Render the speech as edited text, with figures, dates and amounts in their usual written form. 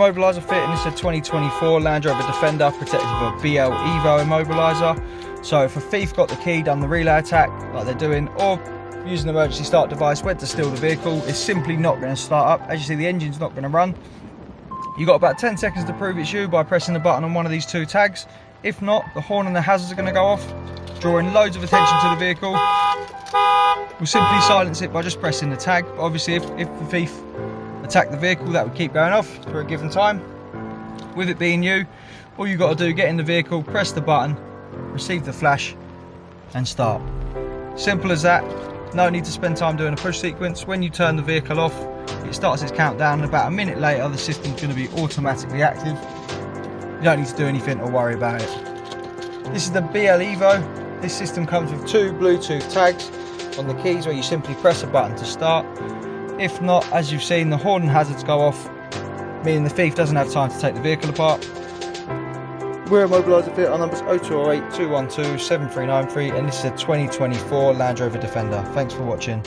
We're Immobiliser Fit, and this is a 2024 LandRover Defender protected with a BL-EVO immobiliser. So if a thief got the key, done the relay attack like they're doing, or using an emergency start device, went to steal the vehicle, it's simply not going to start up. As you see, the engine's not going to run. You've got about 10 seconds to prove it's you by pressing the button on one of these two tags. If not, the horn and the hazards are going to go off, drawing loads of attention to the vehicle. We'll simply silence it by just pressing the tag. But obviously, if the thief attacked the vehicle, that would keep going off for a given time. With it being you, all you've got to do, get in the vehicle, press the button, receive the flash, and start. Simple as that. No need to spend time doing a push sequence. When you turn the vehicle off, it starts its countdown, and about a minute later, the system's going to be automatically active. You don't need to do anything or worry about it. This is the BL-EVO. This system comes with two Bluetooth tags on the keys where you simply press a button to start. If not, as you've seen, the horn and hazards go off, meaning the thief doesn't have time to take the vehicle apart. We're Immobiliser Fit. Our number's 0208 212 7393, and this is a 2024 LandRover Defender. Thanks for watching.